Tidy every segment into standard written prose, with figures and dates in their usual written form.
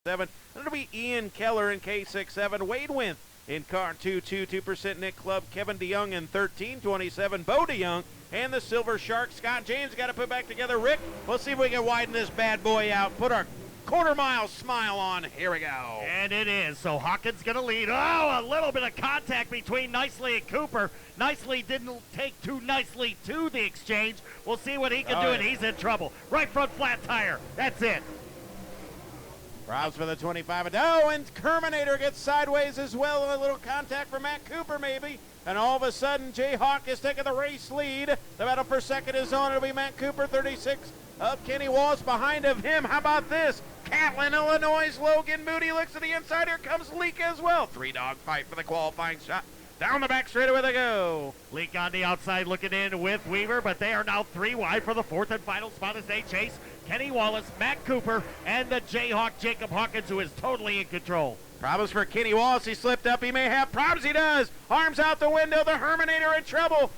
7. It'll be Ian Keller in K67. Wade Winth in car 2%. Nick Club, Kevin DeYoung in 1327. Bo DeYoung and the Silver Shark. Scott James got to put back together. Rick, let's see if we can widen this bad boy out. Put our quarter-mile smile on. Here we go. And it is. So Hawkins going to lead. Oh, a little bit of contact between Nicely and Cooper. Nicely didn't take too nicely to the exchange. We'll see what he can do, and he's in trouble. Right front flat tire. That's it. Robs for the 25. Oh, and Kerminator gets sideways as well. A little contact for Matt Cooper, maybe. And all of a sudden, Jayhawk is taking the race lead. The battle per second is on. It'll be Matt Cooper, 36. Up Kenny Wallace behind of him. How about this? Catlin, Illinois, Logan Moody looks to the inside. Here comes Leak as well. Three-dog fight for the qualifying shot. Down the back straightaway they go. Leak on the outside looking in with Weaver, but they are now 3 wide for the 4th and final spot as they chase Kenny Wallace, Matt Cooper, and the Jayhawk Jacob Hawkins, who is totally in control. Problems for Kenny Wallace. He slipped up. He may have problems. He does. Arms out the window. The Herminator in trouble.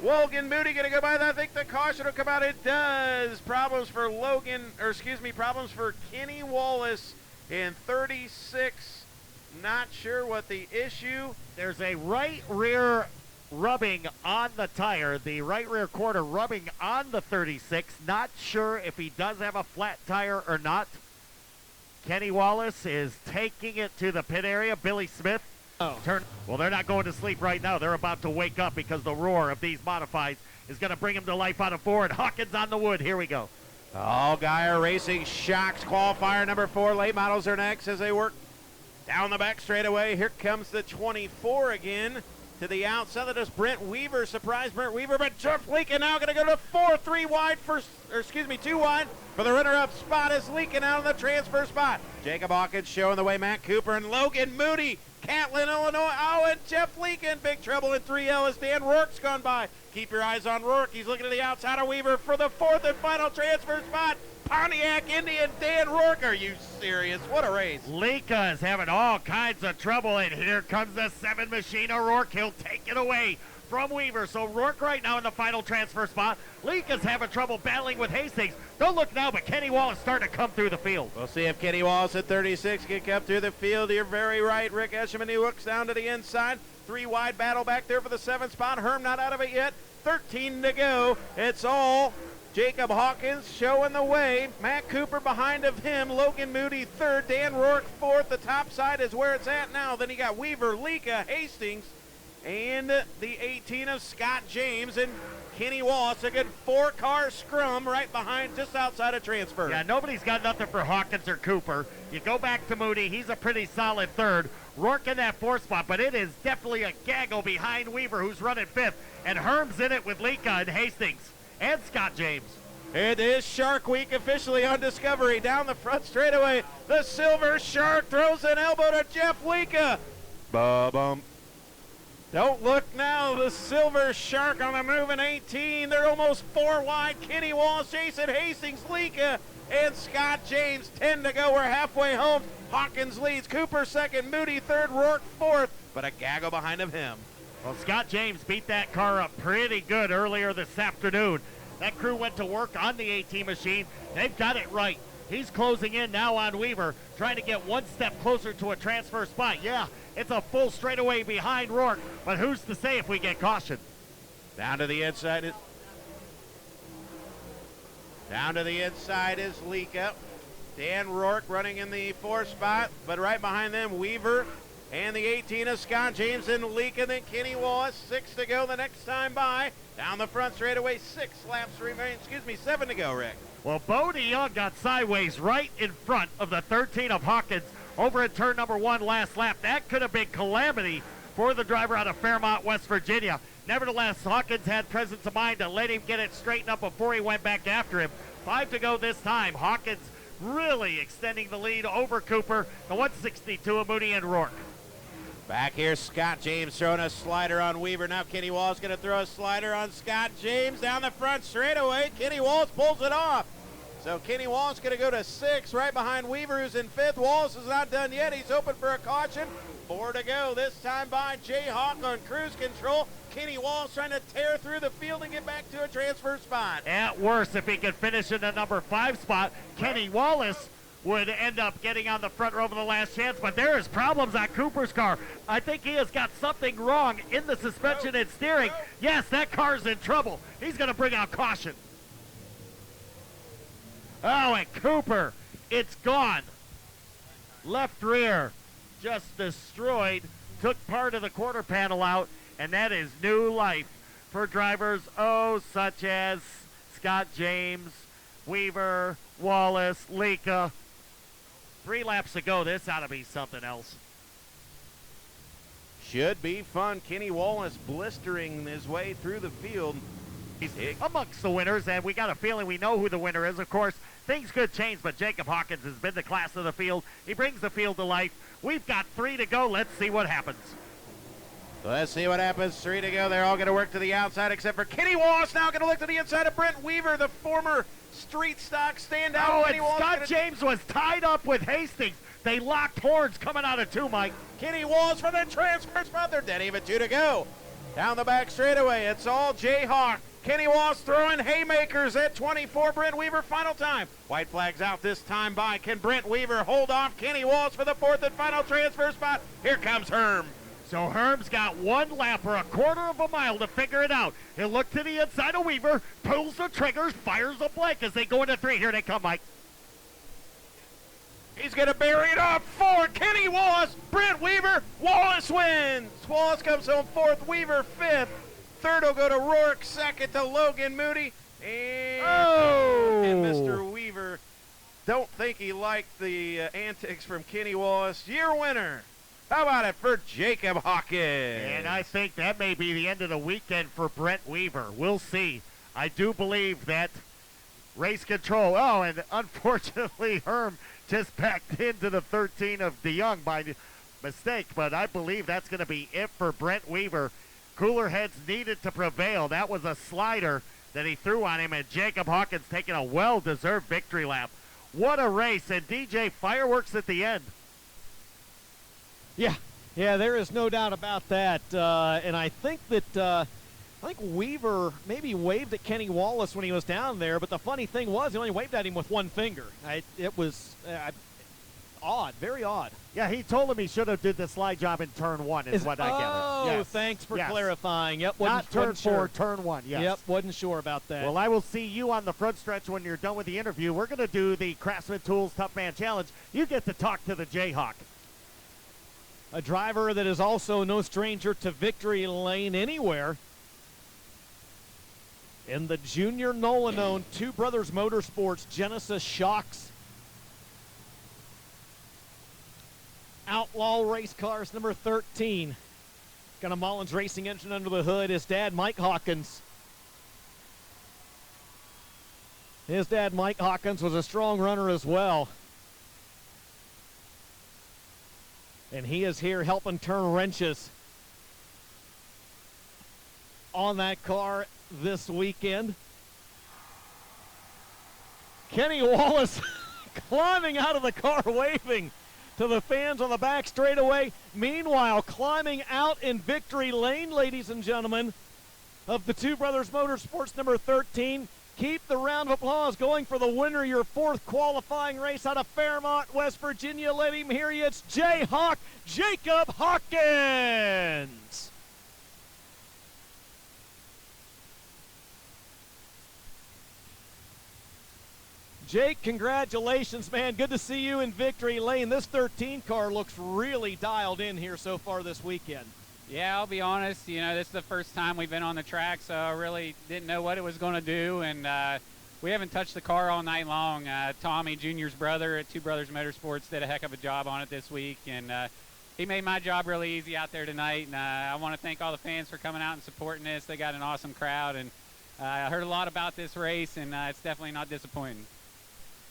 Logan Moody going to go by. I think the caution will come out. It does. Problems for problems for Kenny Wallace in 36. Not sure what the issue. There's a right rear rubbing on the tire, the right rear quarter rubbing on the 36. Not sure if he does have a flat tire or not. Kenny Wallace is taking it to the pit area. Billy Smith. Well, they're not going to sleep right now. They're about to wake up because the roar of these modifieds is going to bring them to life on a board. Hawkins on the wood. Here we go. All Geyer Racing Shocks qualifier number 4. Late models are next as they work down the back straightaway. Here comes the 24 again to the outside. That is Brent Weaver. Surprise Brent Weaver, but Jeff Leakin now going to go to 4, 2 wide for the runner-up spot is Leakin out of the transfer spot. Jacob Hawkins showing the way. Matt Cooper and Logan Moody. Catlin, Illinois. Oh, and Jeff Leakin. Big trouble in 3L as Dan Rourke's gone by. Keep your eyes on Rourke. He's looking to the outside of Weaver for the 4th and final transfer spot. Pontiac Indian Dan Rourke. Are you serious? What a race. Leaka is having all kinds of trouble, and here comes the 7 machine of Rourke. He'll take it away from Weaver. So Rourke right now in the final transfer spot. Leaka's having trouble battling with Hastings. Don't look now, but Kenny Wallace starting to come through the field. We'll see if Kenny Wallace at 36 can come through the field. You're very right. Rick Eshelman, he looks down to the inside. 3 wide battle back there for the 7th spot. Herm not out of it yet. 13 to go. It's all Jacob Hawkins showing the way. Matt Cooper behind of him. Logan Moody 3rd. Dan Rourke 4th. The top side is where it's at now. Then you got Weaver, Leaka, Hastings, and the 18 of Scott James and Kenny Wallace. A good 4-car scrum right behind, just outside of transfer. Yeah, nobody's got nothing for Hawkins or Cooper. You go back to Moody. He's a pretty solid 3rd. Rourke in that 4th spot, but it is definitely a gaggle behind Weaver, who's running 5th. And Herm's in it with Leaka and Hastings and Scott James. It is Shark Week officially on Discovery. Down the front straightaway, the Silver Shark throws an elbow to Jeff Leaka. Ba-bum. Don't look now, the Silver Shark on the move in 18. They're almost 4 wide. Kenny Wallace, Jason Hastings, Leaka, and Scott James. 10 to go, we're halfway home. Hawkins leads, Cooper 2nd, Moody 3rd, Rourke 4th, but a gaggle behind of him. Well, Scott James beat that car up pretty good earlier this afternoon. That crew went to work on the 18 machine. They've got it right. He's closing in now on Weaver, trying to get 1 step closer to a transfer spot. Yeah, it's a full straightaway behind Rourke, but who's to say if we get caution? Down to the inside is Leaka. Dan Rourke running in the 4th spot, but right behind them, Weaver and the 18 of Scott James and Leaka, then Kenny Wallace. 6 to go the next time by. Down the front straightaway, 7 to go, Rick. Well, Bo DeYoung got sideways right in front of the 13 of Hawkins over at turn number 1 last lap. That could have been calamity for the driver out of Fairmont, West Virginia. Nevertheless, Hawkins had presence of mind to let him get it straightened up before he went back after him. 5 to go this time. Hawkins really extending the lead over Cooper, the 162 of Moody and Rourke. Back here, Scott James throwing a slider on Weaver. Now Kenny Wallace going to throw a slider on Scott James down the front straightaway. Kenny Wallace pulls it off. So Kenny Wallace going to go to 6 right behind Weaver, who's in 5th. Wallace is not done yet. He's open for a caution. 4 to go. This time by Jayhawk on cruise control. Kenny Wallace trying to tear through the field and get back to a transfer spot. At worst, if he could finish in the number 5 spot, Kenny Wallace would end up getting on the front row for the last chance, but there is problems on Cooper's car. I think he has got something wrong in the suspension and steering. Yes, that car's in trouble. He's going to bring out caution. Oh, and Cooper, it's gone. Left rear just destroyed, took part of the quarter panel out, and that is new life for drivers, such as Scott James, Weaver, Wallace, Leka. 3 laps ago, this ought to be something else. Should be fun. Kenny Wallace blistering his way through the field. He's amongst the winners, and we got a feeling we know who the winner is. Of course, things could change, but Jacob Hawkins has been the class of the field. He brings the field to life. We've got 3 to go. Let's see what happens. Let's see what happens. 3 to go. They're all going to work to the outside except for Kenny Wallace. Now going to look to the inside of Brent Weaver, the former street stock standout. Oh, Kenny and Wallace Scott James was tied up with Hastings. They locked horns coming out of 2, Mike. Kenny Wallace from the transfer spot. They're dead even. 2 to go. Down the back straightaway. It's all Jayhawk. Kenny Wallace throwing haymakers at 24. Brent Weaver, final time. White flags out this time by. Can Brent Weaver hold off Kenny Wallace for the 4th and final transfer spot? Here comes Herm. So Herm's got 1 lap or a quarter of a mile to figure it out. He'll look to the inside of Weaver, pulls the triggers, fires a blank as they go into 3. Here they come, Mike. He's going to bury it up. 4, Kenny Wallace, Brent Weaver, Wallace wins. Wallace comes home 4th, Weaver 5th. 3rd will go to Rourke, 2nd to Logan Moody. And Mr. Weaver, don't think he liked the antics from Kenny Wallace. Your winner. How about it for Jacob Hawkins? And I think that may be the end of the weekend for Brent Weaver. We'll see. I do believe that race control. Oh, and unfortunately, Herm just backed into the 13 of DeYoung by mistake. But I believe that's going to be it for Brent Weaver. Cooler heads needed to prevail. That was a slider that he threw on him, and Jacob Hawkins taking a well-deserved victory lap. What a race, and DJ, fireworks at the end. Yeah, there is no doubt about that. And I think that Weaver maybe waved at Kenny Wallace when he was down there, but the funny thing was he only waved at him with 1 finger. It was odd, very odd. Yeah, he told him he should have did the slide job in turn 1 is what I gathered. Oh, yes. Thanks for Yes. clarifying. Yep, Not turn wasn't 4, sure. turn 1, yes. Yep, wasn't sure about that. Well, I will see you on the front stretch when you're done with the interview. We're going to do the Craftsman Tools Tough Man Challenge. You get to talk to the Jayhawk. A driver that is also no stranger to victory lane anywhere. In the junior Nolan-owned Two Brothers Motorsports Genesis Shocks Outlaw Race Cars number 13. Got a Mullins Racing engine under the hood. His dad, Mike Hawkins. His dad, Mike Hawkins, was a strong runner as well. And he is here helping turn wrenches on that car this weekend. Kenny Wallace climbing out of the car, waving to the fans on the back straightaway. Meanwhile, climbing out in victory lane, ladies and gentlemen, of the Two Brothers Motorsports number 13. Keep the round of applause going for the winner, your 4th qualifying race out of Fairmont, West Virginia. Let him hear you. It's Jayhawk, Jacob Hawkins. Jake, congratulations, man. Good to see you in victory lane. This 13 car looks really dialed in here so far this weekend. Yeah, I'll be honest, this is the first time we've been on the track, so I really didn't know what it was going to do, and we haven't touched the car all night long. Tommy, Junior's brother at Two Brothers Motorsports, did a heck of a job on it this week, and he made my job really easy out there tonight, and I want to thank all the fans for coming out and supporting this. They got an awesome crowd, and I heard a lot about this race, and it's definitely not disappointing.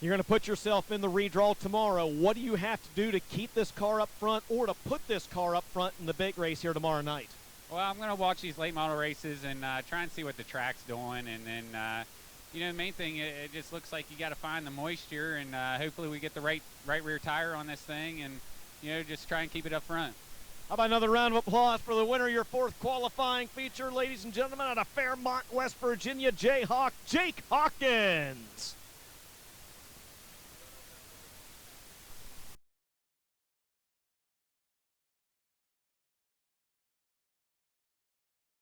You're going to put yourself in the redraw tomorrow. What do you have to do to keep this car up front or to put this car up front in the big race here tomorrow night? Well, I'm going to watch these late model races and try and see what the track's doing. And then, the main thing, it just looks like you got to find the moisture, and hopefully we get the right rear tire on this thing and, just try and keep it up front. How about another round of applause for the winner of your 4th qualifying feature, ladies and gentlemen, out of Fairmont, West Virginia, Jayhawk, Jake Hawkins.